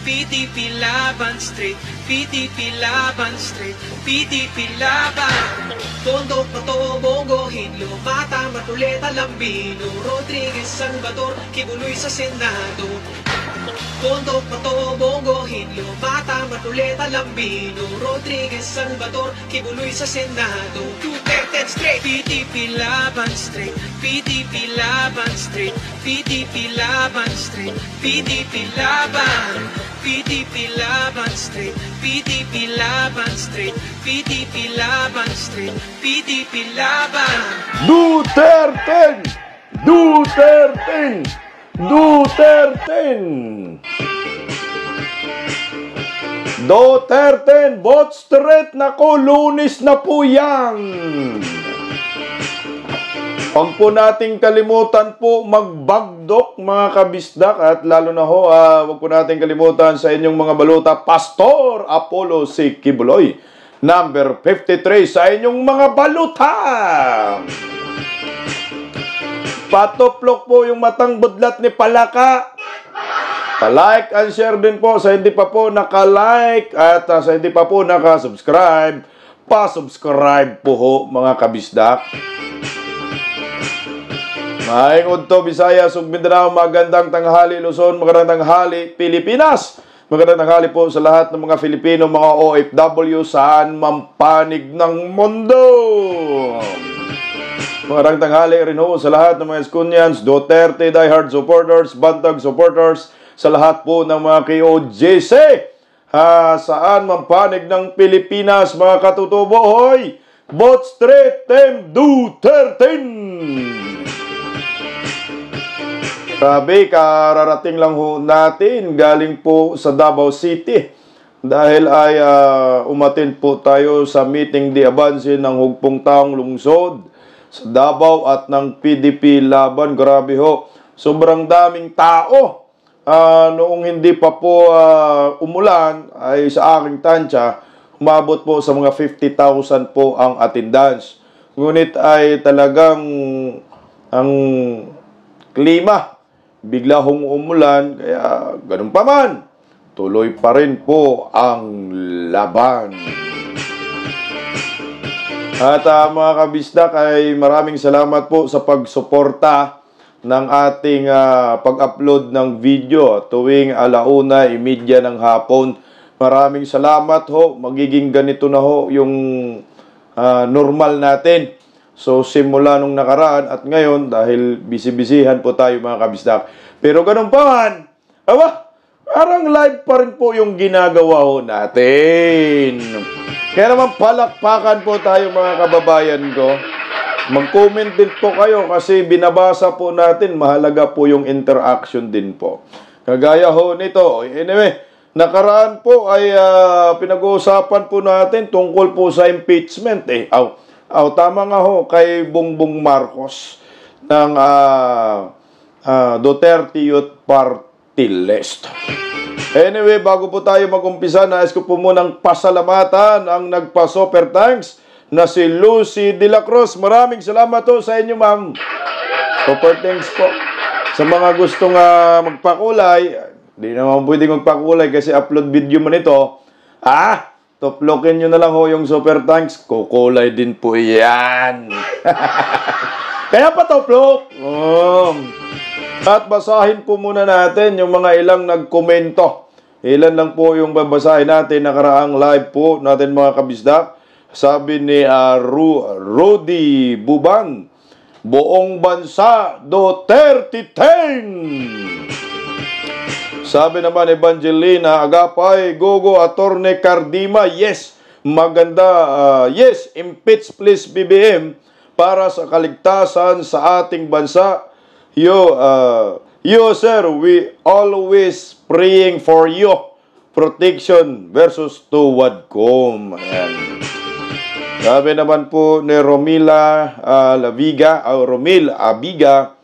PDP Laban Street, PDP Laban Street, PDP Laban. Tondo, Pato, Bongo, Hinlo, Mata, Matuleta, Lambino, Rodriguez, Salvador, Kibuloy sa Senado. Tondo, Pato, Bongo, Hinlo, Mata, Matuleta, Lambino, Rodriguez, Salvador, Kibuloy sa Senado. Duterte straight, PDP Laban Street, PDP Laban Street, PDP Laban Street, PDP Laban, PDP Laban Street, PDP Laban Street, PDP Laban Street, PDP Laban. Duterte! Duterte! Duterte! Duterte! Bot straight! Nako, Lunes na po yan! Huwag po nating kalimutan po magbagdok mga kabisdak at lalo na ho, huwag po nating kalimutan sa inyong mga baluta, Pastor Apollo C. Kibuloy, number 53 sa inyong mga baluta. Patuplok po yung matang budlat ni Palaka. Pa-like and share din po sa hindi pa po naka-like at sa hindi pa po naka-subscribe. Pa-subscribe po ho mga kabisdak. Maayong udto, Bisaya, ug Mindanao, magandang tanghali Luzon, magandang tanghali Pilipinas. Magandang tanghali po sa lahat ng mga Filipino, mga OFW saan mampanig ng mundo. Magandang tanghali rin ho sa lahat ng mga Eskunyans, Duterte, diehard supporters, Bantag supporters, sa lahat po ng mga KOJC. Saan mampanig ng Pilipinas, mga katutubo, hoy! Bot straight, Tem Duterte! Sabi, kararating lang ho natin galing po sa Davao City dahil ay umattend po tayo sa meeting di abansin ng hugpong taong lungsod sa Davao at ng PDP Laban. Grabe ho, sobrang daming tao. Noong hindi pa po umulan ay sa aking tansya, umabot po sa mga 50,000 po ang attendance. Ngunit ay talagang ang klima bigla hong umulan, kaya ganun pa man, tuloy pa rin po ang laban. At mga kabisdak ay maraming salamat po sa pagsuporta ng ating pag-upload ng video tuwing 1:30 ng hapon. Maraming salamat ho, magiging ganito na ho yung normal natin. So, simula nung nakaraan at ngayon, dahil busy-busyhan po tayo mga kabisdak. Pero ganun pa man, parang live pa rin po yung ginagawa ho natin. Kaya naman palakpakan po tayo mga kababayan ko. Mag-comment din po kayo kasi binabasa po natin, mahalaga po yung interaction din po. Kagaya ho nito. Anyway, nakaraan po ay pinag-uusapan po natin tungkol po sa impeachment. Tama nga ho kay Bongbong Marcos ng Duterte Youth Party List. Anyway, bago po tayo mag-umpisa, nais ko po munang pasalamatan ang nagpa-super thanks na si Lucy De La Cruz. Maraming salamat po sa inyo, ma'am. Super thanks po. Sa mga gustong magpakulay, di naman pwedeng magpakulay kasi upload video mo nito. Tuplokin nyo na lang ho yung super thanks. Kukulay din po yan. Kaya pa tuplok. At basahin po muna natin yung mga ilang nagkomento. Ilan lang po yung babasahin natin nakaraang live po natin mga kabisdak. Sabi ni Rudy Buban, buong bansa Duterte 10. Sabi naman Evangelina Agapay, Gogo Attorney Cardima, yes, maganda, yes, impeach please BBM para sa kaligtasan sa ating bansa. You sir, we always praying for you. Protection versus Tuwadcom. Ayan. Sabi naman po ni Romila Romil Abiga,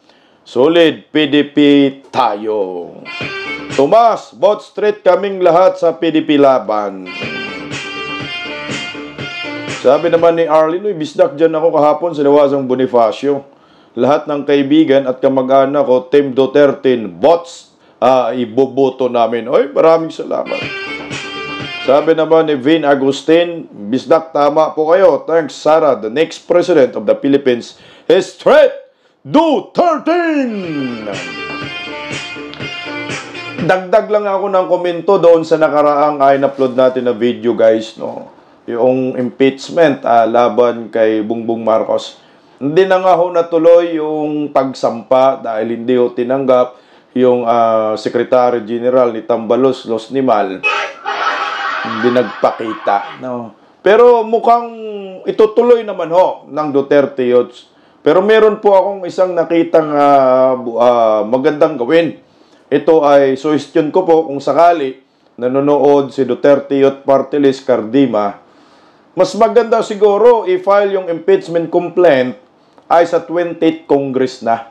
solid PDP tayo. Tomas, bot straight kaming lahat sa PDP Laban. Sabi naman ni Arlene, bisdak dyan ako kahapon sa Lawasang Bonifacio. Lahat ng kaibigan at kamag-anak ko, Team Duterte, iboboto namin. Oy, maraming salamat. Sabi naman ni Vin Agustin, Bisdak, tama po kayo. Thanks, Sara. The next president of the Philippines is straight Duterte. Dagdag lang ako ng komento doon sa nakaraang in-upload natin na video, guys, no? Yung impeachment laban kay Bongbong Marcos. Hindi na nga ho natuloy yung pagsampa dahil hindi ho tinanggap yung Secretary General ni Tambalos, Los Nimal. Hindi nagpakita, no? Pero mukhang itutuloy naman ho ng Duterte Youths. Pero meron po akong isang nakitang magandang gawin. Ito ay suggestion ko po kung sakali nanonood si Duterte Youth Party List Cardima. Mas maganda siguro i-file yung impeachment complaint ay sa 20th Congress na.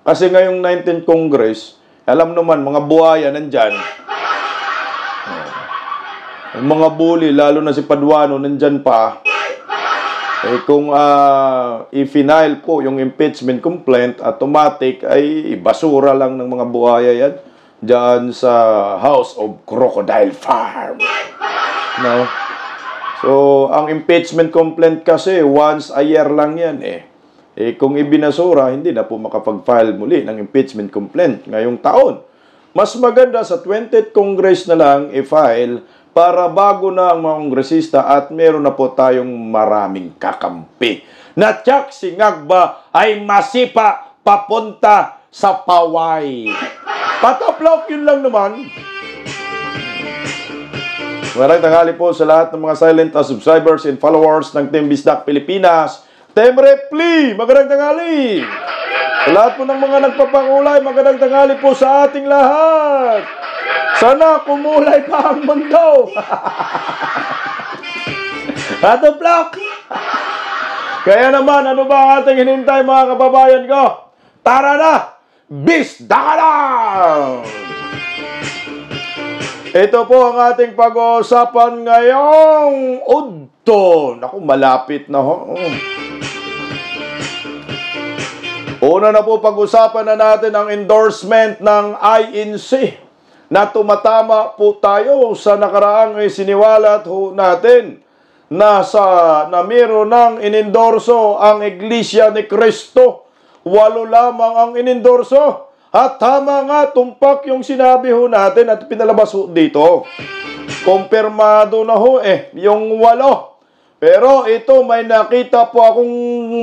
Kasi ngayong 19th Congress, alam naman, mga buhaya nandyan. Yung mga bully, lalo na si Paduano, nandyan pa. Kung i-final po yung impeachment complaint, automatic ay basura lang ng mga buhaya yan dyan sa House of Crocodile Farm. No? So, ang impeachment complaint kasi, once a year lang yan kung ibinasura, hindi na po makapag-file muli ng impeachment complaint ngayong taon. Mas maganda sa 20th Congress na lang i-file para bago na ang mga kongresista at meron na po tayong maraming kakampi. Na tiyak si Ngagba ay masipa papunta sa paway. Pataplok, yun lang naman. Maraming tanghali po sa lahat ng mga silent subscribers and followers ng Team Bisdak Pilipinas. Team Repli, magandang tanghali. Sa lahat po ng mga nagpapangulay, magandang tanghali po sa ating lahat. Sana kumulay pa ang mundo. Ato block. Kaya naman, ano ba ang ating hinintay mga kababayan ko? Tara na! Bisdak na! Ito po ang ating pag-uusapan ngayong udto. Naku, malapit na ho. Una na po pag-usapan na natin ang endorsement ng INC na tumatama po tayo sa nakaraang siniwalat ho natin na meron ng inendorso ang Iglesia ni Cristo. 8 lamang ang inendorso. At tama nga, tumpak yung sinabi ho natin at pinalabas ho dito. Kumpirmado na ho yung 8. Pero ito, may nakita po akong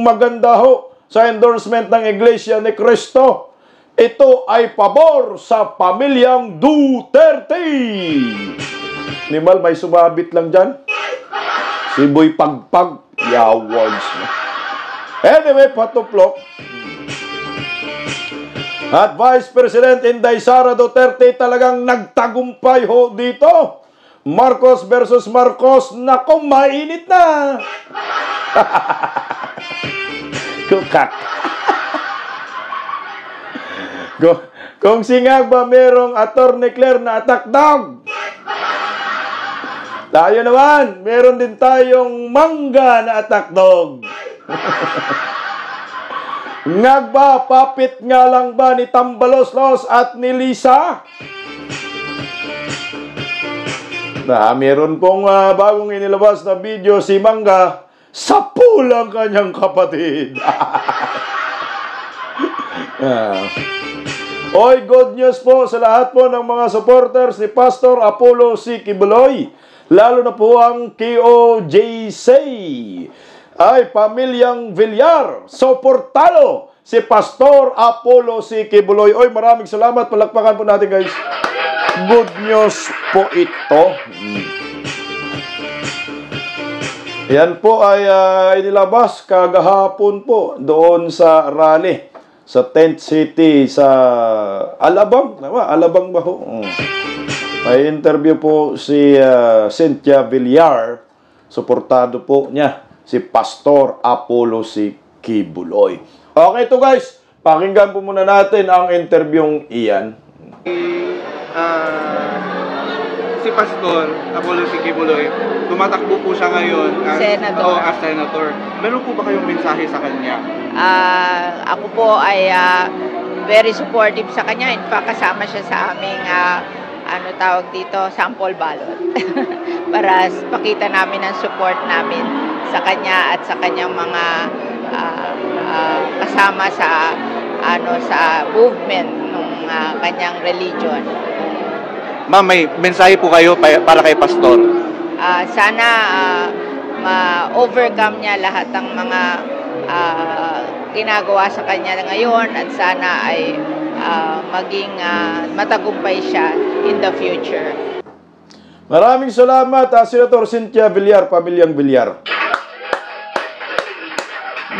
maganda ho sa endorsement ng Iglesia ni Cristo. Ito ay pabor sa pamilyang Duterte. Nimal, may sumabit lang dyan. Si Boy Pagpag. Yawards na. Anyway, patuplok. At Vice President Inday Sara Duterte talagang nagtagumpay ho dito. Marcos versus Marcos. Naku, mainit na. Kukak. Kung si Ngagba merong Attorney Claire na attack dog, tayo naman, meron din tayong Mangga na attack dog. Ngagba, papit nga lang ba ni Tambaloslos at ni Lisa? Meron pong bagong inilabas na video si Mangga sa pulang kanyang kapatid. Oy, good news po sa lahat po ng mga supporters ni Pastor Apollo C. Kibuloy. Lalo na po ang KOJC. Ay, pamilyang Villar. Suportalo si Pastor Apollo C. Kibuloy. Oy, maraming salamat. Palakpakan po natin, guys. Good news po ito. Yan po ay inilabas kagahapon po doon sa rally sa Tent City sa Alabang. Alabang ba ho? May interview po si Cynthia Villar. Suportado po niya si Pastor Apollo si Kibuloy. Okay to guys, pakinggan po muna natin ang interviewong iyan. Si Pastor Apollo si Kibuloy, tumatakbo po siya ngayon as senator. Meron po ba kayong mensahe sa kanya? Ako po ay very supportive sa kanya. In fact, kasama siya sa aming sample ballot. Para pakita namin ang support namin sa kanya at sa kanyang mga kasama sa movement ng kanyang religion. Ma'am, may mensahe po kayo para kay Pastor. Sana ma-overcome niya lahat ng mga ginagawa sa kanya ngayon at sana ay maging matagumpay siya in the future. Maraming salamat, Senator Cynthia Villar, Pamilyang Villar.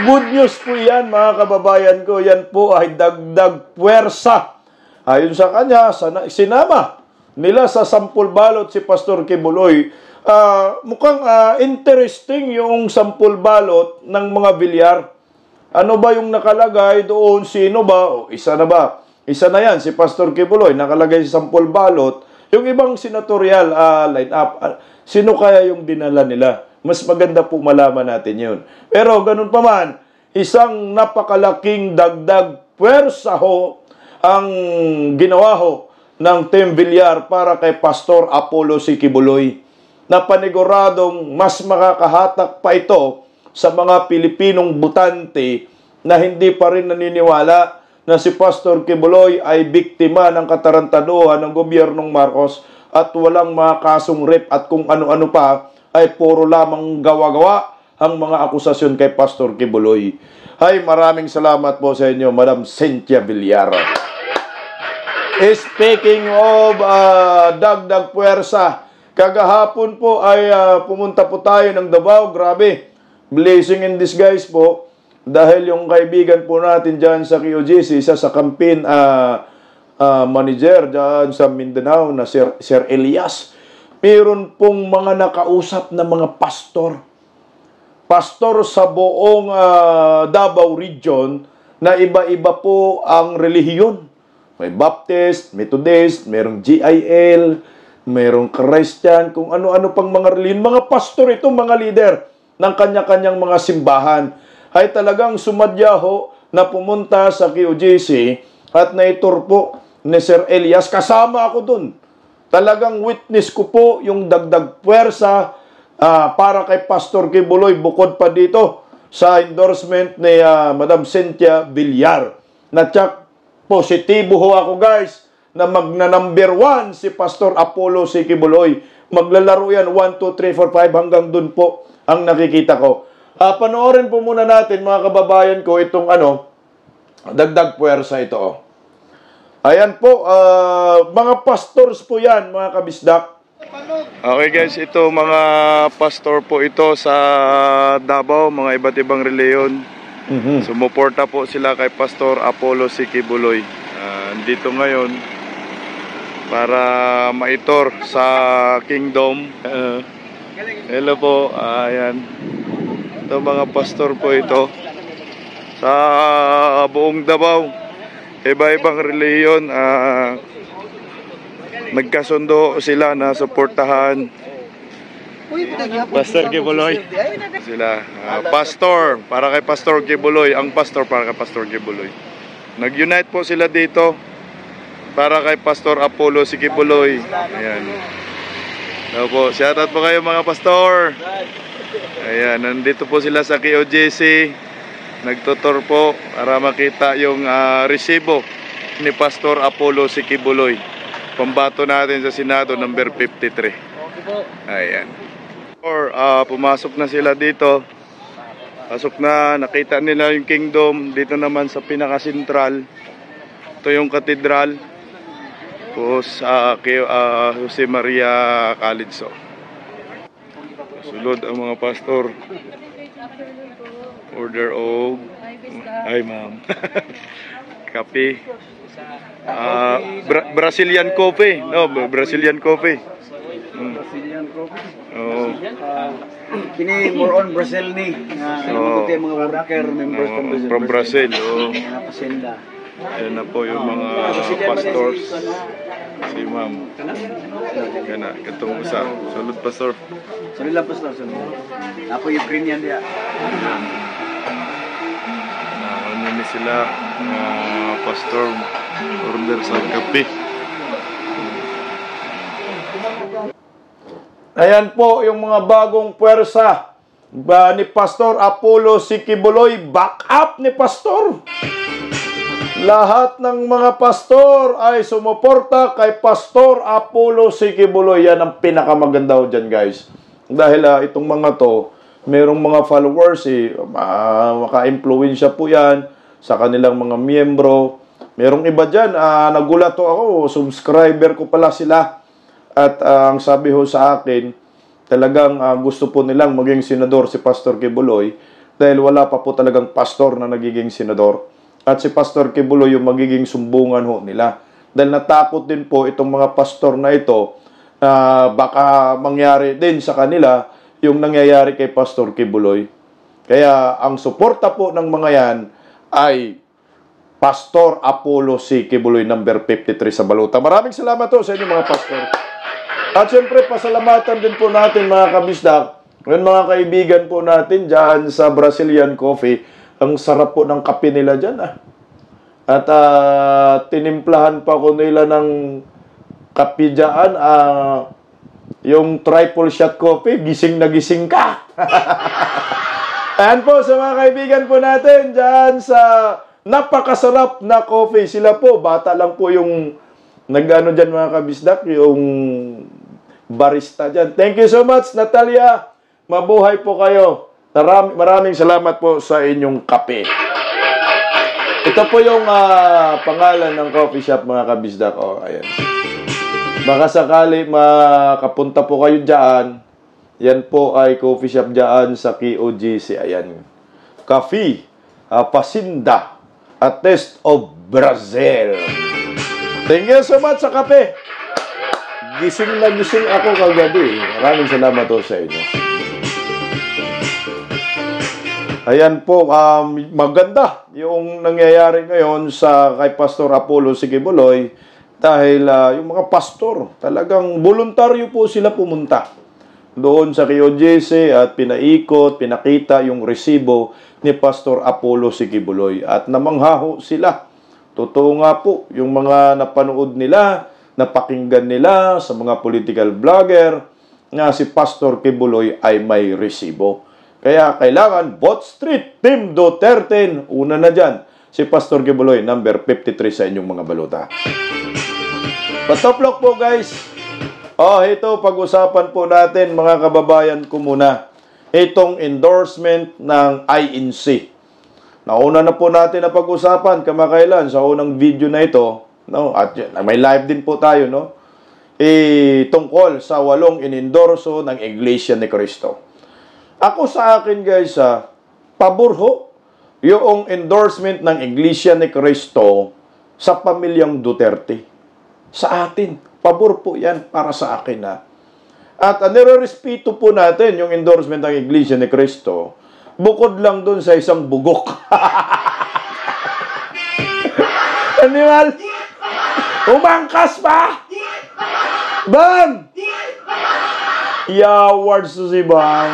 Good news po yan, mga kababayan ko. Yan po ay dagdag puwersa. Ayon sa kanya, sinama nila sa sampul balot si Pastor Kibuloy. Mukhang interesting yung sampul balot ng mga Villar. Ano ba yung nakalagay doon? Sino ba? O, isa na ba? Isa na yan, si Pastor Kibuloy. Nakalagay sa sampul balot. Yung ibang senatorial line-up, sino kaya yung dinala nila? Mas maganda po malaman natin yun. Pero ganun pa man, isang napakalaking dagdag puwersa ho ang ginawa ho ng Team Villar para kay Pastor Apollo C. Kibuloy, na paniguradong mas makakahatak pa ito sa mga Pilipinong butante na hindi pa rin naniniwala na si Pastor Kibuloy ay biktima ng katarantaduhan ng gobyernong Marcos at walang mga kasong rape at kung ano-ano pa ay puro lamang gawa-gawa ang mga akusasyon kay Pastor Kibuloy. Ay, maraming salamat po sa inyo, Madam Cynthia Villar. Speaking of dagdag puwersa, kagahapon po ay pumunta po tayo ng Davao. Grabe, blessing in disguise po. Dahil yung kaibigan po natin dyan sa QGC, isa sa campaign manager dyan sa Mindanao na Sir Elias, meron pong mga nakausap na mga pastor sa buong Davao region na iba-iba po ang relihiyon. May Baptist, Methodist, merong GIL, merong Christian, kung ano-ano pang mga relihiyon. Mga pastor ito, mga leader ng kanya-kanyang mga simbahan, ay talagang sumadya ho na pumunta sa QGC at naitur po ni Sir Elias. Kasama ako dun. Talagang witness ko po yung dagdag puwersa para kay Pastor Kibuloy bukod pa dito sa endorsement ni Madam Cynthia Villar. Na-check positibo ho ako, guys, na magna-number 1 si Pastor Apollo C. Kibuloy. Maglalaro yan 1, 2, 3, 4, 5 hanggang dun po ang nakikita ko. Panoorin po muna natin, mga kababayan ko, itong dagdag puwersa ito. Ayan po, mga pastors po yan, mga kabisdak. Okay guys, ito mga pastor po ito sa Davao, mga iba't ibang reliyon. Sumuporta po sila kay Pastor Apollo C. Kibuloy. Dito ngayon para maitor sa Kingdom. Hello po, ayan. Ito mga pastor po ito sa buong Davao, iba-ibang reliyon. Nagkasundo sila na suportahan Pastor Kibuloy. Sila pastor para kay Pastor Kibuloy, ang pastor para kay Pastor Kibuloy. Nag-unite po sila dito para kay Pastor Apollo C. Kibuloy. Ayan. Hello po, shoutout po kayo mga pastor. Ayan, nandito po sila sa QGC. Nagtutor po para makita yung resibo ni Pastor Apollo C. Kibuloy. Pambato natin sa Senado number 53. Ayan. Pumasok na sila dito. Pasok na, nakita nila yung Kingdom. Dito naman sa pinaka-sentral, ito yung katedral po sa Jose Maria College. Sulod ang mga pastor. Order of ay ma'am. Kape. Brazilian coffee. No, Brazilian coffee. Brazilian coffee. Oh. Kini more on Brazil ni. Mga worker members from Brazil. Oh. Mga pasenda. Ayan na po yung mga pastors. Si ma'am. Kana, katong usa. Salud pastor. Salud lang pastor. Ako Ukrainian dia. Ano ni sila, pastor, order sa kape. Ayan po yung mga bagong puwersa ni Pastor Apollo Sikibuloy. Back up ni Pastor. Lahat ng mga pastor ay sumuporta kay Pastor Apollo Sikibuloy. Yan ang pinakamaganda ho dyan, guys. Dahil itong mga to, merong mga followers, maka-impluensya po yan sa kanilang mga miyembro. Merong iba dyan, nagulat ho ako, subscriber ko pala sila. At ang sabi ho sa akin, talagang gusto po nilang maging senador si Pastor Kibuloy dahil wala pa po talagang pastor na nagiging senador. At si Pastor Kibuloy yung magiging sumbungan ho nila. Dahil natakot din po itong mga pastor na ito na baka mangyari din sa kanila yung nangyayari kay Pastor Kibuloy. Kaya ang suporta po ng mga yan ay Pastor Apollo C. Kibuloy, number 53 sa Baluta. Maraming salamat po sa inyo mga pastor. At siyempre, pasalamatan din po natin mga kabisdak, yung mga kaibigan po natin dyan sa Brazilian Coffee. Ang sarap po ng kape nila dyan. At tinimplahan pa ko nila ng kape dyan. Yung triple shot coffee, gising na gising ka. Ayan po sa mga kaibigan po natin dyan sa napakasarap na coffee. Sila po, bata lang po yung nag-ano dyan mga kabisdak, yung barista dyan. Thank you so much, Natalia. Mabuhay po kayo. Maraming salamat po sa inyong kape. Ito po yung pangalan ng coffee shop mga kabisdak. Ayan. Baka sakali makapunta po kayo dyan. Yan po ay coffee shop dyan sa KOGC. Ayan. Cafe Pasinda, a taste of Brazil. Thank you so much sa kape. Gising na gising ako kagabi. Maraming salamat po sa inyo. Ayan po, maganda yung nangyayari ngayon sa kay Pastor Apollo Sikibuloy dahil yung mga pastor, talagang voluntaryo po sila pumunta doon sa KOJC at pinaikot, pinakita yung resibo ni Pastor Apollo Sikibuloy at namanghaho sila. Totoo nga po, yung mga napanood nila, napakinggan nila sa mga political vlogger nga si Pastor Kibuloy ay may resibo. Kaya kailangan Bot Street, Team Duterte, una na dyan, si Pastor Kibuloy, number 53 sa inyong mga baluta. Patoplok po guys. Ito, pag-usapan po natin mga kababayan ko muna. Itong endorsement ng INC. Nauna na po natin na pag-usapan kamakailan sa unang video na ito. No? At may live din po tayo, no? Tungkol sa 8 inendorso ng Iglesia ni Cristo. Ako sa akin guys, pabor ho yung endorsement ng Iglesia ni Cristo sa pamilyang Duterte. Sa atin, pabor po yan para sa akin. At nirerespeto po natin yung endorsement ng Iglesia ni Cristo bukod lang dun sa isang bugok. Animal! Umangkas pa! Bang! I-awards to si Bang.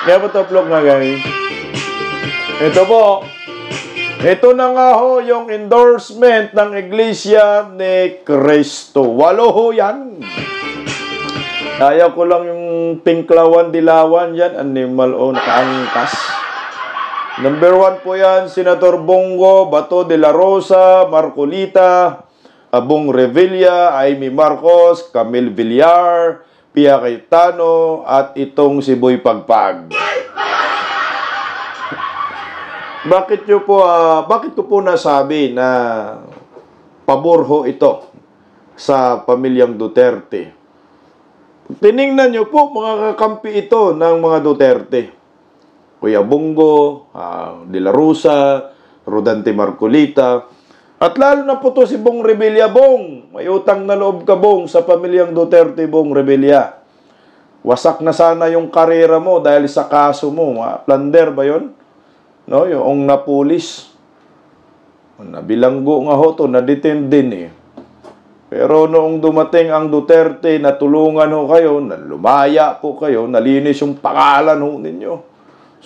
Kaya patoplok nga guys. Ito po. Ito na nga ho yung endorsement ng Iglesia ni Cristo. 8 ho yan. Kaya ko lang yung pinklawan, dilawan yan. Animal o nakaangkas. Number 1 po yan, Senator Bongo, Bato de la Rosa, Marcolita, Bong Revilla, Amy Marcos, Camille Villar, Pia Cayetano, at itong si Boy Pagpag. Bakit ko po nasabi na pabor ho ito sa pamilyang Duterte? Tiningnan nyo po, mga kakampi ito ng mga Duterte. Kuya Bongo, De La Rosa, Rodante Marcolita, at lalo na po to si Bong Revilla. Bong, may utang na loob ka, Bong, sa pamilyang Duterte, Bong Revilla. Wasak na sana yung karera mo dahil sa kaso mo. Plunder ba yun? No, yung napulis. Nabilanggo nga ho to, na-detain din Pero noong dumating ang Duterte, natulungan ho kayo, lumaya po kayo, nalinis yung pangalan ho ninyo.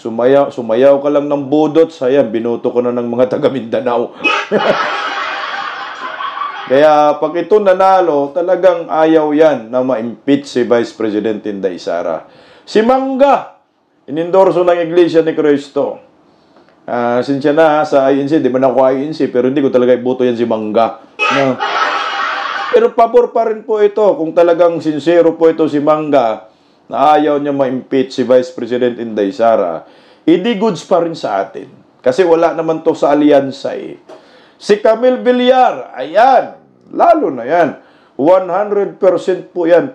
Sumayaw ka lang ng budot, sayang, binuto ko na ng mga taga Mindanao. Kaya pag ito nanalo, talagang ayaw yan na ma-impeach si Vice President Inday Sara. Si Mangga, inendorso ng Iglesia ni Cristo. Sinsya na sa INC, di man ako INC, pero hindi ko talaga iboto yan si Mangga. No. Pero pabor pa rin po ito, kung talagang sincero po ito si Mangga, na ayaw niya ma-impeach si Vice President Inday Sara, hindi goods pa rin sa atin. Kasi wala naman to sa alyansa eh. Si Camille Villar, ayan, lalo na yan. 100% po yan.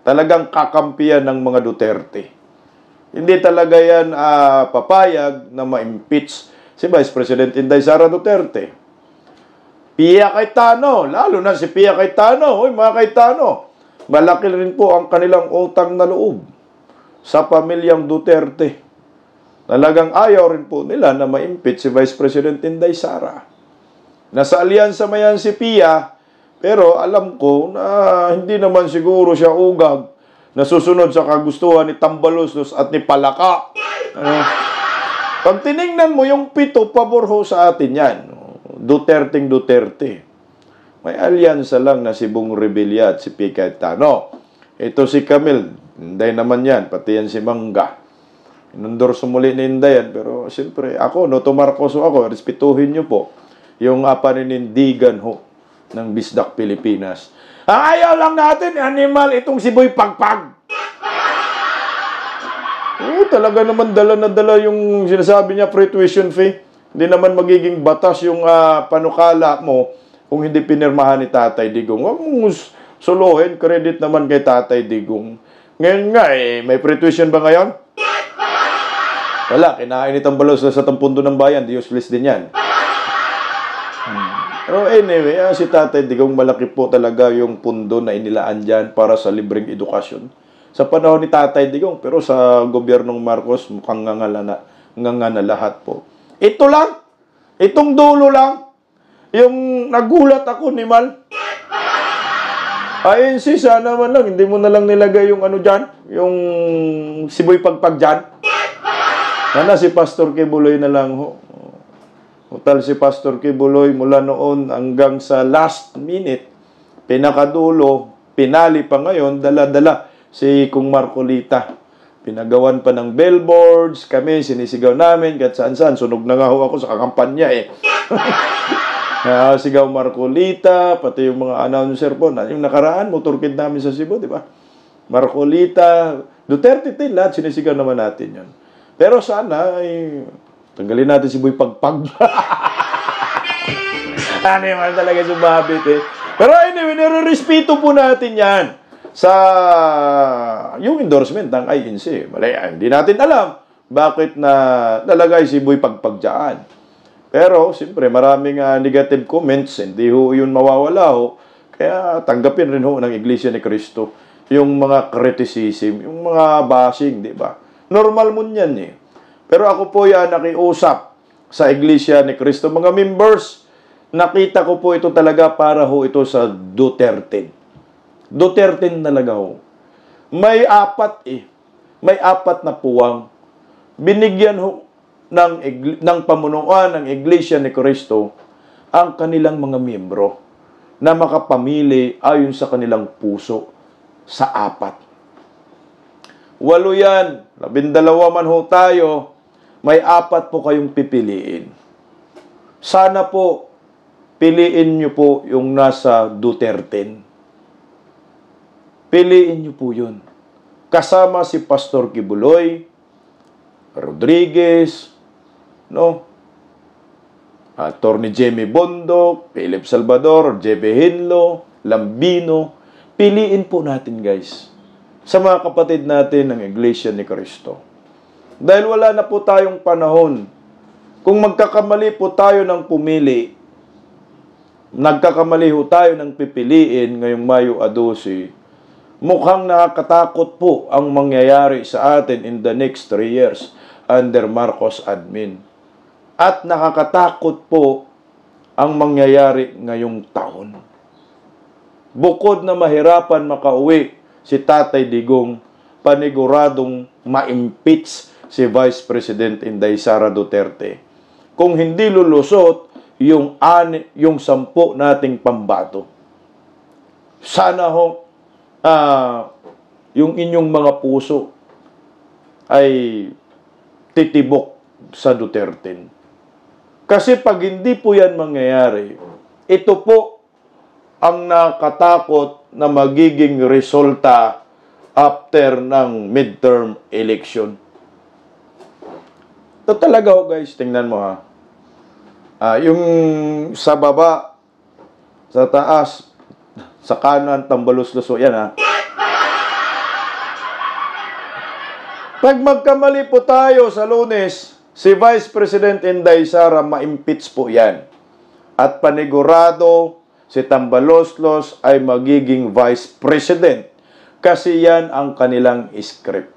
Talagang kakampiyan ng mga Duterte. Hindi talaga yan papayag na ma-impeach si Vice President Inday Sara Duterte. Pia Cayetano, lalo na si Pia Cayetano. Hoy, mga Cayetano, malaki rin po ang kanilang utang na loob sa pamilyang Duterte. Talagang ayaw rin po nila na ma-impeach si Vice President Inday Sara. Nasa alyansa mayan si Pia, pero alam ko na hindi naman siguro siya ugag na susunod sa kagustuhan ni Tambaluslos at ni Palaka. Pag tinignan mo yung 7, pabor ho sa atin yan. Duterte. May alyansa lang na si Bong Revilla at si Pia Cayetano. Ito si Camille, Inday naman yan, pati yan si Mangga. Inendorso muli ni Inday yan, pero siyempre ako, Noto Marcos ako, respetuhin nyo po yung paninindigan ho ng Bisdak Pilipinas. Ang ayaw lang natin, animal, itong si Boy Pagpag. Talaga naman dala na dala yung sinasabi niya, free tuition fee. Hindi naman magiging batas yung panukala mo kung hindi pinirmahan ni Tatay Digong. Huwag mong suluhin, credit naman kay Tatay Digong. Ngayon nga may free tuition ba ngayon? Wala, kinain itang balos sa Tampundo ng Bayan, useless din yan. Pero anyway, si Tatay Digong, malaki po talaga yung pundo na inilaan dyan para sa libreng edukasyon. Sa panahon ni Tatay Digong, pero sa gobyernong Marcos, mukhang nga na lahat po. Ito lang, itong dulo lang, yung nagulat ako ni Mal. INC, sana man lang, hindi mo na lang nilagay yung ano dyan, yung Siboy Pagpag dyan. Sana si Pastor Kibuloy na lang ho. Total si Pastor Kibuloy mula noon hanggang sa last minute, pinakadulo, pinali pa ngayon, dala-dala si Kung Marcolita. Pinagawan pa ng billboards, kami sinisigaw namin, kahit saan-saan, sunog na nga ho ako sa kakampanya eh. Sigaw Marcolita, pati yung mga announcer po, yung nakaraan, motorkid namin sa Cebu, di ba? Marcolita, Duterte, lahat sinisigaw naman natin yan. Pero sana, tanggalin natin si Boy Pagpag. Ano naman talaga sumabit eh. Pero anyway, nire-respeto po natin yan sa yung endorsement ng INC. Hindi natin alam bakit na nalagay si Boy Pagpag dyan. Pero, siyempre, maraming negative comments. Hindi ho yun mawawala ho. Kaya tanggapin rin ho ng Iglesia ni Cristo yung mga criticism, yung mga bashing, di ba? Normal mo yan eh. Pero ako po yan nakiusap sa Iglesia ni Cristo. Mga members, nakita ko po ito talaga para ho ito sa Duterte. Duterte talaga ho. May 4 na puwang. Binigyan ho ng pamunuan ng Iglesia ni Cristo ang kanilang mga miyembro na makapamili ayon sa kanilang puso sa 4. 8 yan. 12 man ho tayo. May 4 po kayong pipiliin. Sana po, piliin nyo po yung nasa Duterte. Piliin nyo po yun. Kasama si Pastor Kibuloy, Rodriguez, Attorney Jamie Bondok, Philip Salvador, JB Hinlo, Lambino. Piliin po natin, guys, sa mga kapatid natin ng Iglesia ni Cristo. Dahil wala na po tayong panahon. Kung magkakamali po tayo ng pumili, nagkakamali ho tayo ng pipiliin ngayong Mayo 12, mukhang nakakatakot po ang mangyayari sa atin in the next 3 years under Marcos admin. At nakakatakot po ang mangyayari ngayong taon. Bukod na mahirapan makauwi si Tatay Digong, paniguradong ma-impeach si Vice President Inday Sara Duterte kung hindi lulusot yung 10 nating pambato. Sana ho yung inyong mga puso ay titibok sa Duterte. Kasi pag hindi po yan mangyayari, ito po ang nakatakot na magiging resulta after ng midterm election. Ito talaga ho guys, tingnan mo ha. Yung sa baba, sa taas, sa kanan, tambalos-luso, yan ha. Pag magkamali po tayo sa Lunes, si Vice President Inday Sara ma-impeach po yan. At panigurado, si Tambaloslos ay magiging Vice President. Kasi yan ang kanilang script.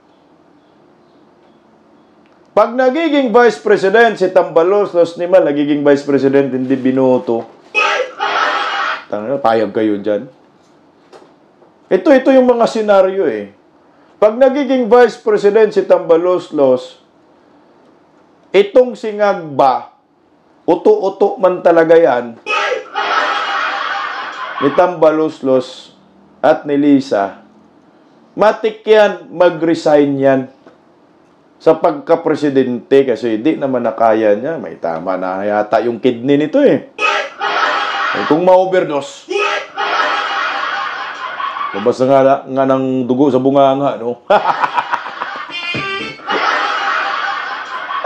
Pag nagiging Vice President, si Tambaloslos naman nagiging Vice President, hindi binoto. Payag kayo dyan. Ito yung mga senaryo eh. Pag nagiging Vice President si Tambaloslos, itong si Ngagba, uto-uto man talaga yan, ni Tambaloslos at ni Lisa, matik yan, mag-resign yan sa pagka-presidente kasi di naman nakaya niya. May tama na yata yung kidney nito eh. Kung ma-overdose, labas na nga ng dugo sa bunganga, no?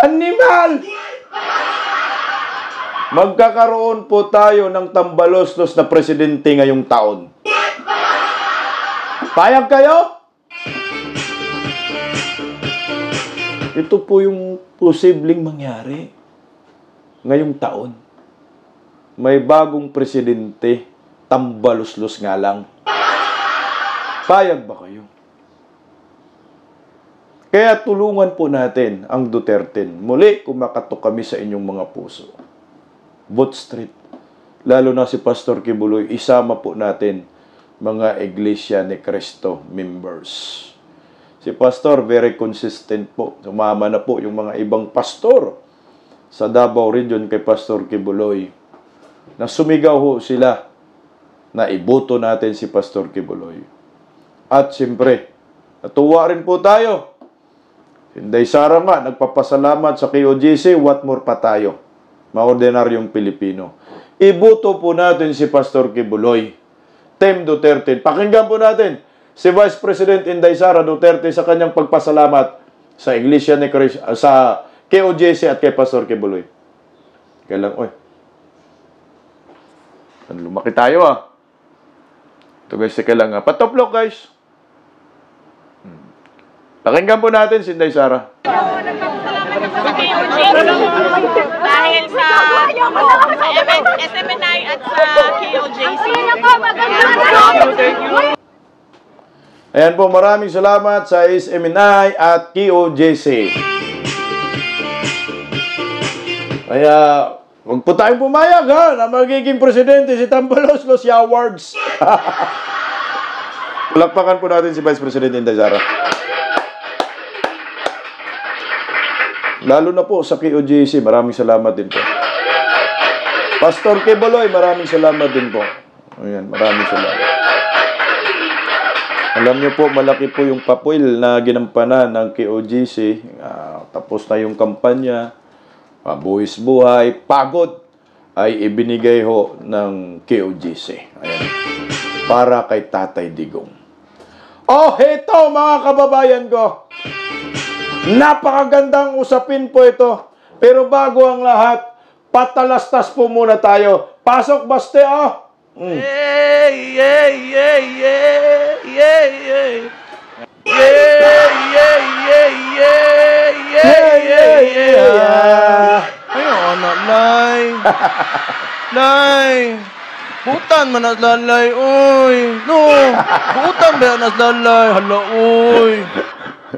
Animal! Magkakaroon po tayo ng Tambaloslos na presidente ngayong taon. Payag kayo? Ito po yung posibleng mangyari ngayong taon. May bagong presidente, Tambaloslos nga lang. Payag ba kayo? Kaya tulungan po natin ang Duterte. Muli, kumakatok kami sa inyong mga puso. Vote Street. Lalo na si Pastor Kibuloy, isama po natin mga Iglesia ni Cristo members. Si Pastor, very consistent po. Sumama na po yung mga ibang pastor sa Davao Region kay Pastor Kibuloy. Na sumigaw ho sila na iboto natin si Pastor Kibuloy. At siyempre, natuwa rin po tayo. Inday Sara nga, nagpapasalamat sa KOJC, what more pa tayo? Mga ordinaryong Pilipino. Iboto po natin si Pastor Kibuloy. Team Duterte. Pakinggan po natin si Vice President Inday Sara Duterte sa kanyang pagpasalamat sa Iglesia ni Cristo, sa KOJC at kay Pastor Kibuloy. Kailang, lumaki tayo ah. Ito guys, kailang patoplok guys. Pakinggan po natin si Inday Sara. Dahil sa SMNI at sa KOJC. Ayan po, maraming salamat sa SMNI at KOJC. Kaya, huwag po tayong pumayag ha, na magiging presidente si Tambaloslos si Awards. Palakpakan po natin si Vice President Inday Sara. Lalo na po sa KOJC, maraming salamat din po. Pastor Kibuloy, maraming salamat din po. Ayan, maraming salamat. Alam niyo po, malaki po yung papel na ginampanan ng KOJC. Tapos na yung kampanya, buwis buhay, pagod, ay ibinigay ho ng KOJC. Ayan. Para kay Tatay Digong. Oh, heto mga kababayan ko. Napakagandang usapin po ito. Pero bago ang lahat, patalastas po muna tayo. Pasok, baste, oh! Yay, yay, yay, yay, yay, yay. Yay, yay, yay, yay, yay, yay, yay. Ayaw, anak, lay. Lay. Butan man at lalay, oy. No, butan ba yan at lalay? Hala, oy.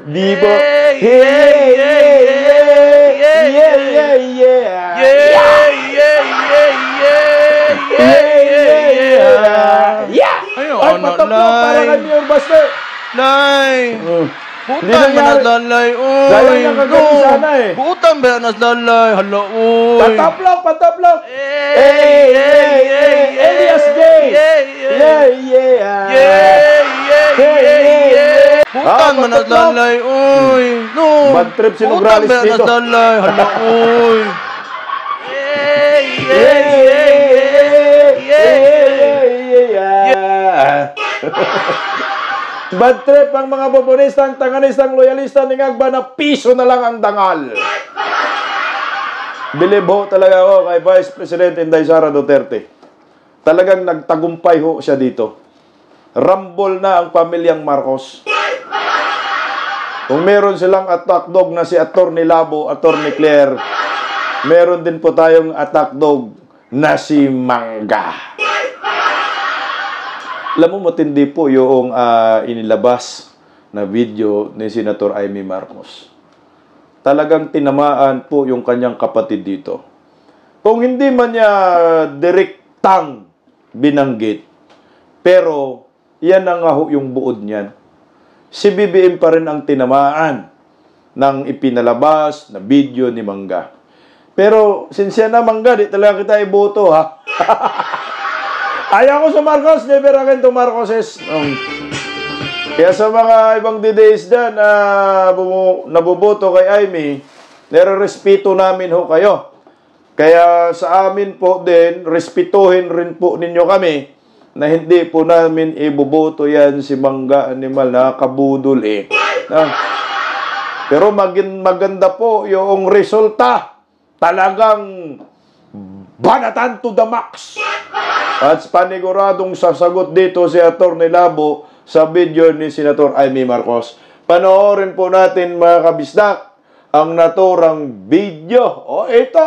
Di ba? Yay, yay, yay, yay, yay, yeah, yeah, yeah. yay, yay, yay, yay, Yeah! Ayaw, Ay, anak, patapok para lay. kay Mayor Baste. Lay. Hindi Butan ba nangyari. naslalay, Sayang uy. na kagaling sana eh. Butan ba naslalay, hala, uy. Pataplak, pataplak. Hey, hey, hey, Elias J. yeah, Butan ba naslalay, uy. No. Bad trip si Butan Nograles ba dito. naslalay, hala, uy. Bad trip ang mga bobonistang, tanganistang, loyalista ni Ngagba na piso na lang ang dangal. Believe ho talaga ako kay Vice President Inday Sara Duterte. Talagang nagtagumpay ho siya dito. Rambol na ang pamilyang Marcos. Kung meron silang attack dog na si Atty. Labo, Atty. Claire, meron din po tayong attack dog na si Mangga. Alam mo, matindi po yung inilabas na video ni Senator Amy Marcos. Talagang tinamaan po yung kanyang kapatid dito. Kung hindi man niya direktang binanggit, pero yan na nga ho yung buod niyan. Si BBM pa rin ang tinamaan ng ipinalabas na video ni Mangga. Pero, sinsya na Mangga, di talaga kita iboto, ha? Ayaw ko sa Marcos, never again to Marcoses. Kaya sa mga ibang DDS dyan nabuboto kay Amy, nire-respeto namin ho kayo. Kaya sa amin po din, respetuhin rin po ninyo kami na hindi po namin iboboto yan si Mangga Animal na kabudol eh. Pero maganda po yung resulta. Talagang banatan to the max. At paniguradong sasagot dito si Atty. Labo sa video ni Senator Amy Marcos. Panoorin po natin mga kabisdak ang naturang video. O ito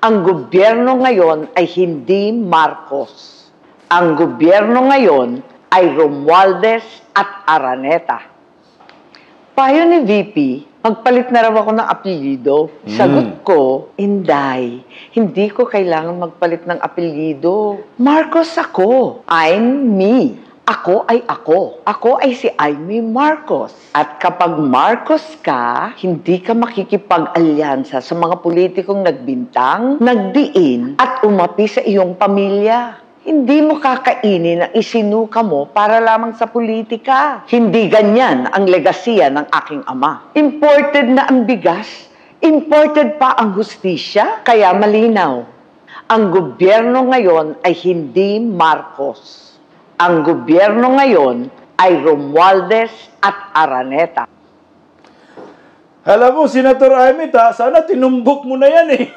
Ang gobyerno ngayon ay hindi Marcos. Ang gobyerno ngayon ay Romualdez at Araneta. Payo ni VP, magpalit na raw ako ng apelyido. Sagot ko, Inday, hindi ko kailangan magpalit ng apelyido. Marcos ako. I'm me. Ako ay ako. Ako ay si Amy Marcos. At kapag Marcos ka, hindi ka makikipag-alyansa sa mga politikong nagbintang, nagdiin, at umapi sa iyong pamilya. Hindi mo kakainin ang isinuka mo para lamang sa politika. Hindi ganyan ang legasiya ng aking ama. Imported na ang bigas, imported pa ang hustisya, kaya malinaw. Ang gobyerno ngayon ay hindi Marcos. Ang gobyerno ngayon ay Romualdez at Araneta. Alam mo, Senator Amy, sana tinumbok mo na yan eh.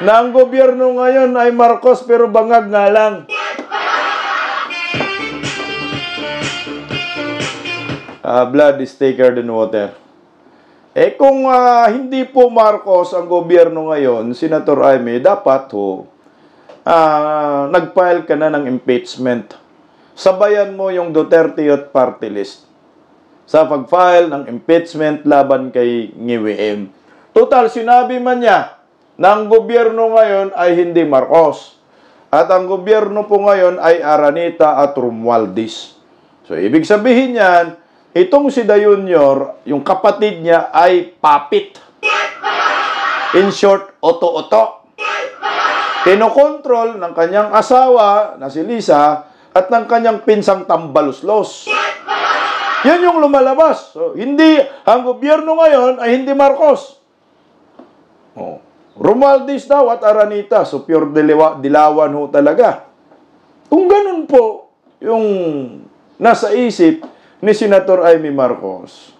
Na ang gobyerno ngayon ay Marcos pero bangag nga lang. Blood is thicker than water. Eh kung hindi po Marcos ang gobyerno ngayon, Senator Amy, dapat ho, nag-file ka na ng impeachment. Sabayan mo yung Duterte Youth Party List sa pag-file ng impeachment laban kay NGWM. Total, sinabi man niya na ang gobyerno ngayon ay hindi Marcos. At ang gobyerno po ngayon ay Araneta at Romualdez. So, ibig sabihin yan, itong si Junior, yung kapatid niya ay papit. In short, oto-oto. Kinokontrol ng kanyang asawa na si Lisa at ng kanyang pinsang tambaluslos. Yan yung lumalabas. So, hindi, ang gobyerno ngayon ay hindi Marcos. Romualdez daw at Araneta. So, pure dilawan ho talaga. Kung ganun po yung nasa isip ni Senator Amy Marcos,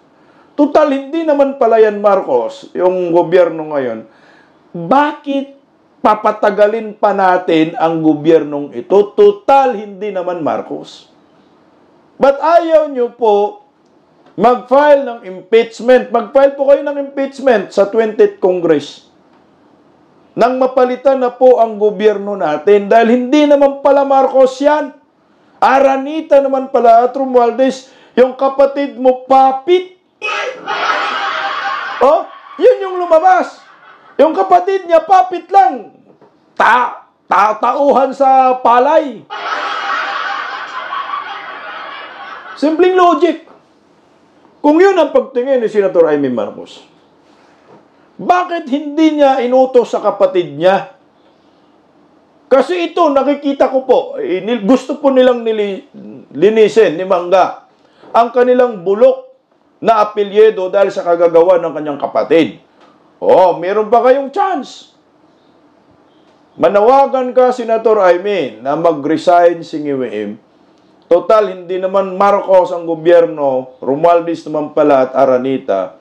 total, hindi naman pala yan Marcos, yung gobyerno ngayon, bakit papatagalin pa natin ang gobyernong ito? Total, hindi naman Marcos. But ayaw nyo po mag-file ng impeachment. Mag-file po kayo ng impeachment sa 20th Congress. Nang mapalitan na po ang gobyerno natin dahil hindi naman pala Marcos yan. Araneta naman pala at Romualdez, yung kapatid mo papit. Oh, yun yung lumabas. Yung kapatid niya papit lang. Tauhan sa palay. Simpleng logic. Kung yun ang pagtingin ni Senator Amy Marcos, bakit hindi niya inutos sa kapatid niya? Kasi ito, nakikita ko po, gusto po nilang linisin ni Mangga ang kanilang bulok na apelyedo dahil sa kagagawa ng kanyang kapatid. Oh, meron ba kayong chance? Manawagan ka, Senator Amy, na mag-resign si Ngiwim. Total, hindi naman Marcos ang gobyerno, Romualdez naman pala at Aranita.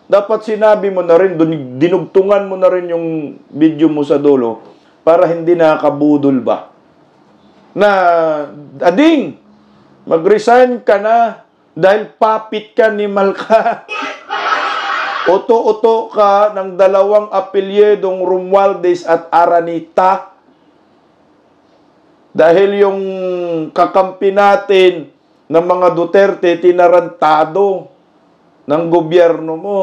Dapat sinabi mo na rin, dinugtungan mo na rin yung video mo sa dulo para hindi nakabudol ba. Na, Ading, mag-resign ka na dahil papit ka ni Malka. Uto-uto ka ng dalawang apelyedong Romualdez at Aranita. Dahil yung kakampi natin ng mga Duterte, tinarantado ng gobyerno mo.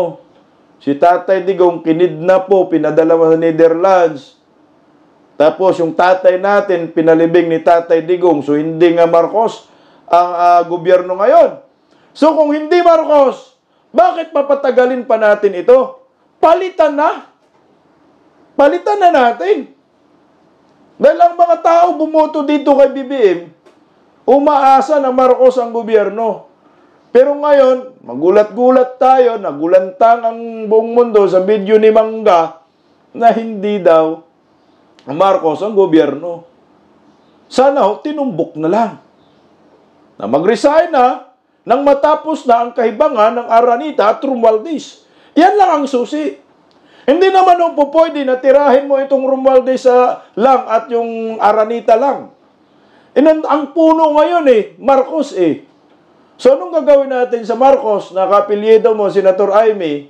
Si Tatay Digong, kinidnap po, pinadala mo sa Netherlands. Tapos yung tatay natin, pinalibing ni Tatay Digong. So hindi nga Marcos ang gobyerno ngayon. So kung hindi Marcos, bakit papatagalin pa natin ito? Palitan na. Palitan na natin. Dahil ang mga tao bumoto dito kay BBM, umaasa na Marcos ang gobyerno. Pero ngayon, magulat-gulat tayo, nagulantang ang buong mundo sa video ni Mangga na hindi daw Marcos ang gobyerno. Sana tinumbok na lang. Na mag-resign na nang matapos na ang kahibangan ng Aranita at Romualdez. Yan lang ang susi. Hindi naman po pwede na tirahin mo itong Romualdez lang at yung Aranita lang. Ang puno ngayon Marcos So anong gagawin natin sa Marcos na kapilyedo mo, Senator Amy?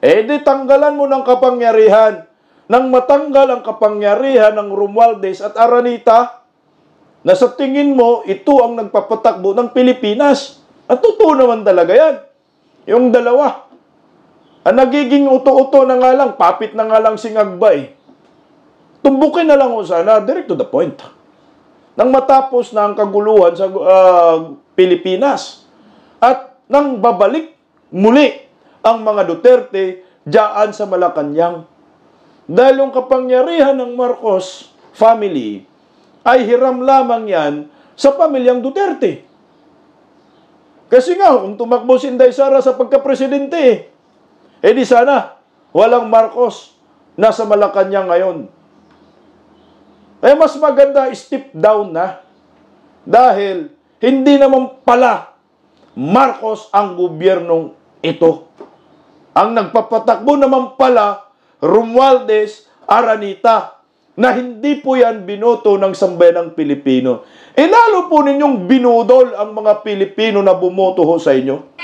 Di tanggalan mo ng kapangyarihan. Nang matanggal ang kapangyarihan ng Romualdez at Aranita, na sa tingin mo, ito ang nagpapatakbo ng Pilipinas. At totoo naman talaga yan. Yung dalawa. Ang nagiging uto-uto na nga lang, papit na nga lang si Ngagba Tumbukin na lang sana, direct to the point. Nang matapos na ang kaguluhan sa Pilipinas. At nang babalik muli ang mga Duterte diyan sa Malacanang. Dahil yung kapangyarihan ng Marcos family ay hiram lamang yan sa pamilyang Duterte. Kasi nga, kung tumakbo si Inday Sara sa pagka-presidente di sana, walang Marcos nasa Malacanang ngayon. Mas maganda step down na. Dahil hindi naman pala Marcos ang gobyernong ito. Ang nagpapatakbo naman pala Romualdez, Aranita, na hindi po yan binoto ng sambayanang Pilipino. Lalo po ninyong binudol ang mga Pilipino na bumoto ho sa inyo.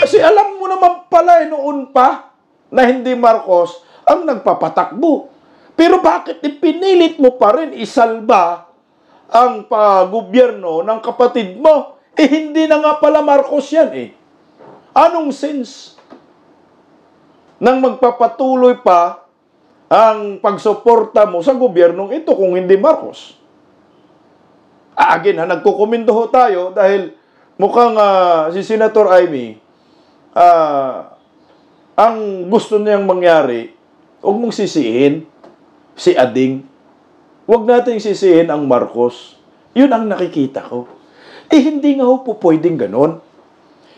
Kasi alam mo naman pala noon pa na hindi Marcos ang nagpapatakbo. Pero bakit ipinilit mo pa rin isalba ang gobyerno ng kapatid mo? Hindi na nga pala Marcos yan Anong sense nang magpapatuloy pa ang pagsuporta mo sa gobyernong ito kung hindi Marcos? Again, nagkukomento ho tayo dahil mukhang si Senator Amy, ang gusto niyang mangyari, huwag mong sisihin si Ading. Huwag natin sisihin ang Marcos. Yun ang nakikita ko. Hindi nga ho po pwedeng ganon.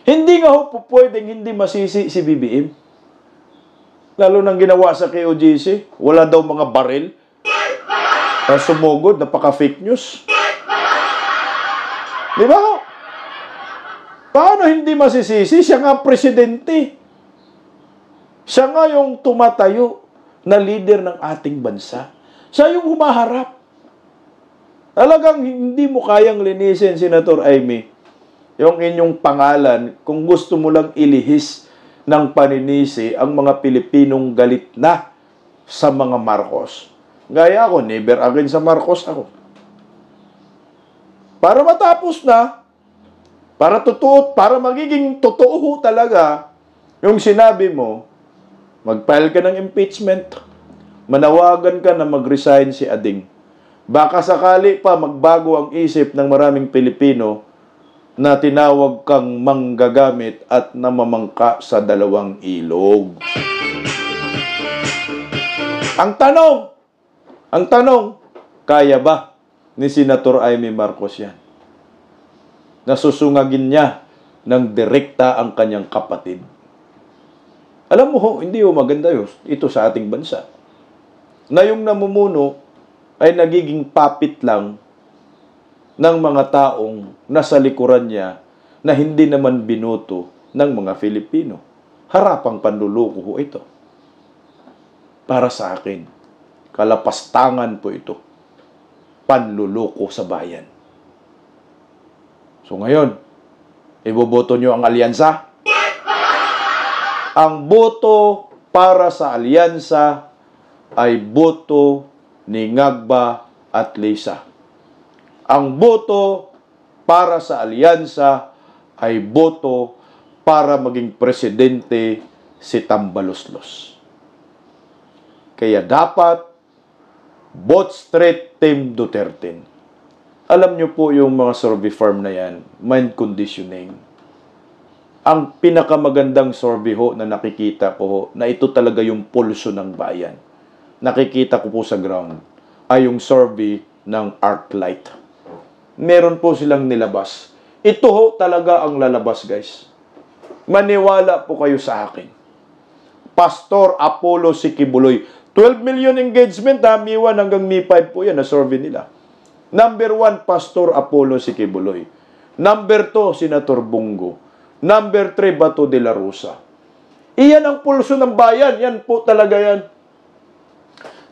Hindi nga ho po pwedeng hindi masisi si BBM. Lalo nang ginawa sa KOJC, wala daw mga baril na sumugod, napaka-fake news. Di ba? Paano hindi masisisi? Siya nga presidente. Siya nga yung tumatayo na leader ng ating bansa. Siya yung humaharap. Talagang hindi mo kayang linisin, Senator Amy, yung inyong pangalan kung gusto mo lang ilihis ng paninisi ang mga Pilipinong galit na sa mga Marcos. Gaya ako, never again sa Marcos ako. Para matapos na, para magiging totoo talaga yung sinabi mo, mag-file ka ng impeachment, manawagan ka na mag-resign si Ading. Baka sakali pa magbago ang isip ng maraming Pilipino na tinawag kang manggagamit at namamangka sa dalawang ilog. Ang tanong, kaya ba ni Senator Amy Marcos yan? Nasusungagin niya ng direkta ang kanyang kapatid. Alam mo ho, hindi ho maganda ito sa ating bansa. Na yung namumuno ay nagiging puppet lang ng mga taong nasa likuran niya na hindi naman binoto ng mga Filipino. Harapang panluloko ho ito. Para sa akin, kalapastangan po ito. Panluloko sa bayan. So ngayon, iboboto nyo ang alyansa? Ang boto para sa alyansa ay boto ni Ngagba at Lisa. Ang boto para sa alyansa ay boto para maging presidente si Tambaloslos. Kaya dapat vote straight Team Duterte. Alam nyo po yung mga survey firm na yan, mind conditioning. Ang pinakamagandang survey ho na nakikita ko ho, na ito talaga yung pulso ng bayan. Nakikita ko po sa ground, ay yung survey ng ArcLight. Meron po silang nilabas. Ito ho talaga ang lalabas, guys. Maniwala po kayo sa akin. Pastor Apollo Sikibuloy. 12 million engagement, Mi 1 hanggang Mi 5 po yan na survey nila. Number 1, Pastor Apollo Sikibuloy. Number 2, Senator Bongo. Number 3, Bato de la Rosa. Iyan ang pulso ng bayan. Yan po talaga yan.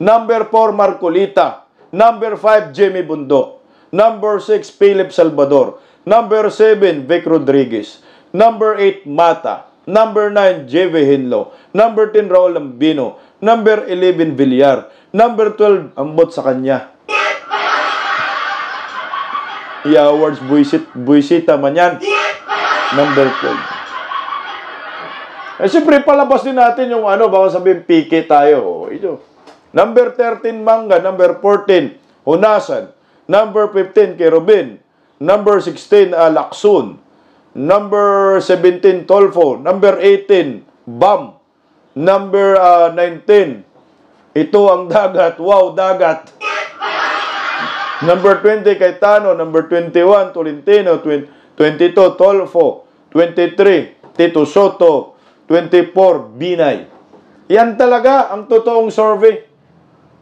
Number 4, Marcolita. Number 5, Jimmy Bundok. Number 6, Philip Salvador. Number 7, Vic Rodriguez. Number 8, Mata. Number 9, J.V. Hinlo. Number 10, Raul Lambino. Number 11, Villar. Number 12, ambot sa kanya. I-awards, buisita man yan. Number 12. Siyempre, palabas din natin yung baka sabihin, pike tayo. Ito. Number 13, Manga. Number 14, Hunasan. Number 15, Kerubin. Number 16, Laksun. Number 17, Tolfo. Number 18, Bam. Number 19, ito ang dagat. Wow, dagat. Number 20, Cayetano. Number 21, Tolentino. 22, Tolfo. 23, Tito Soto. 24, Binay. Yan talaga ang totoong survey.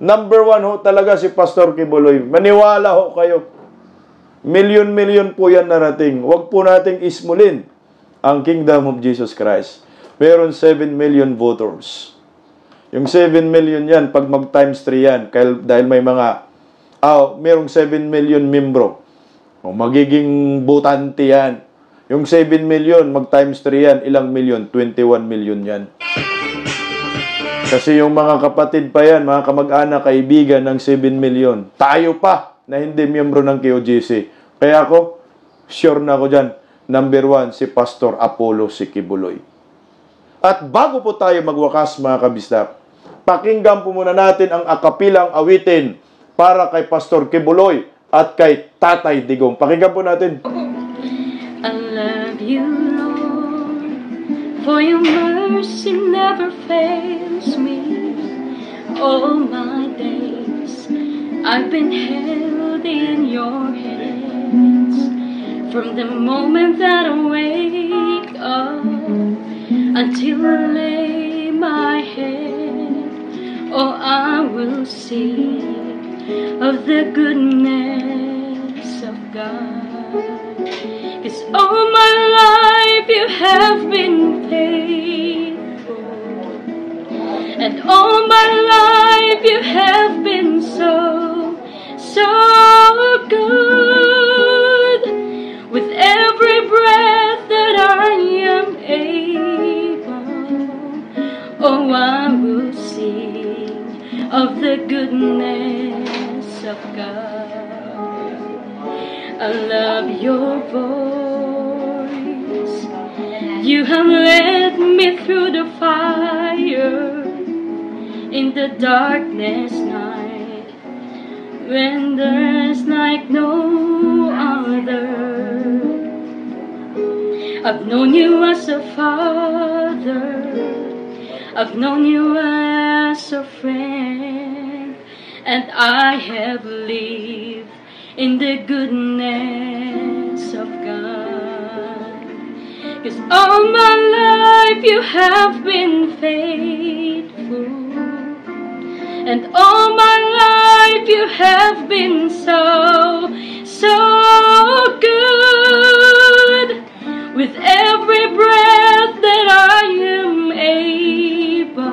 Number 1 ho talaga si Pastor Kibuloy. Maniwala ho kayo. Milyon-milyon po yan narating. Huwag po nating ismulin ang Kingdom of Jesus Christ. Meron 7 million voters. Yung 7 million yan, pag mag-times 3 yan, dahil may mga, merong 7 million membro. Magiging botante yan. Yung 7 million, mag-times 3 yan, ilang million? 21 million yan. Kasi yung mga kapatid pa yan, mga kamag-anak, kaibigan ng 7 million. Tayo pa na hindi miyembro ng KOJC. Kaya ako, sure na ako dyan, number 1, si Pastor Apollo Sikibuloy. At bago po tayo magwakas, mga kabisdak, pakinggan po muna natin ang akapilang awitin para kay Pastor Kibuloy at kay Tatay Digong. Pakinggan po natin. I love you, Lord, for your mercy never fails me. All my days I've been held in your hands. From the moment that I wake up until I lay my head, oh, I will sing of the goodness of God. 'Cause all my life you have been faithful, and all my life you have been so, so good. With every breath that I am able, oh, I will sing of the goodness of God. I love your voice. You have led me through the fire in the darkness night. when there's like no other. I've known you as a father, I've known you as a friend, and I have lived in the goodness of God. 'Cause all my life you have been faithful, and all my life you have been so, so good. With every breath that I am able,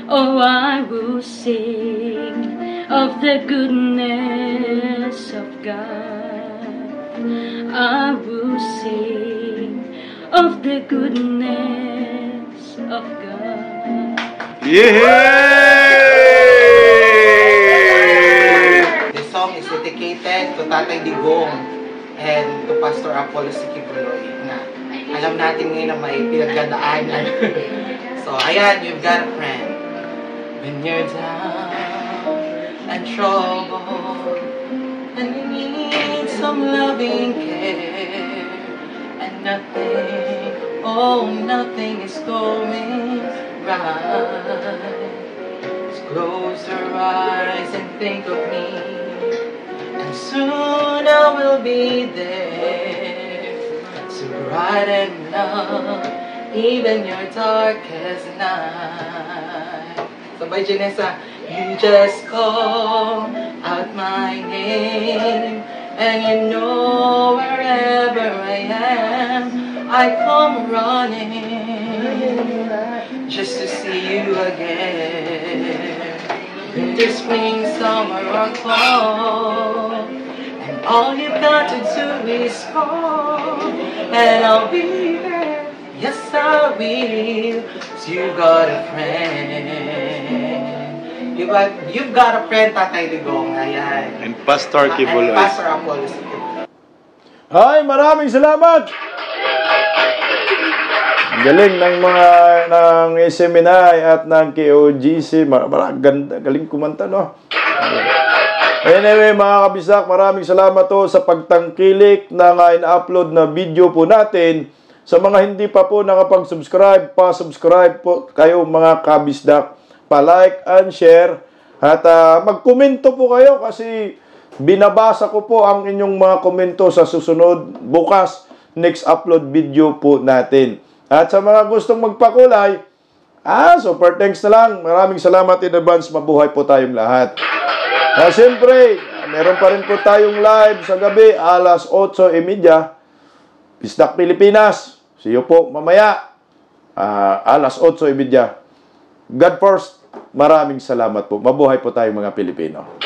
oh, I will sing of the goodness of God. I will sing of the goodness of God. Yeah! This song is dedicated to Tatay Digong and to Pastor Apollo Sikibuloy na alam natin ngayon na may pinagdadaanan. So, ayan, you've got a friend. When you're down and troubled and you need some loving care and nothing, oh, nothing is going right. Just close your eyes and think of me, and soon I will be there, so brighten up even your darkest night. Sabay, Janessa, you just call out my name, and you know wherever I am, I come running just to see you again. Winter, spring, summer, or fall, and all you've got to do is call, and I'll be there. Yes, I will. 'Cause you got a friend. You've got a friend, Tatay Digong. Ayan. And Pastor Kibuloy. And Pastor Apollo Sikibuloy. Hi, maraming salamat! Galing ng mga ng SMNI at ng KOGC. Ganda, galing kumanta, no? Anyway, mga kabisdak, maraming salamat to sa pagtangkilik na ina-upload na video po natin. Sa mga hindi pa po nakapag-subscribe, pa-subscribe po kayo mga kabisdak. Pa-like and share. At mag-komento po kayo kasi binabasa ko po ang inyong mga komento sa susunod bukas, next upload video po natin. At sa mga gustong magpakulay, super thanks na lang. Maraming salamat in advance. Mabuhay po tayong lahat. Siyempre, meron pa rin po tayong live sa gabi, alas 8:30. Bisdak Pilipinas. See you po mamaya, alas 8:30. God first. Maraming salamat po. Mabuhay po tayong mga Pilipino.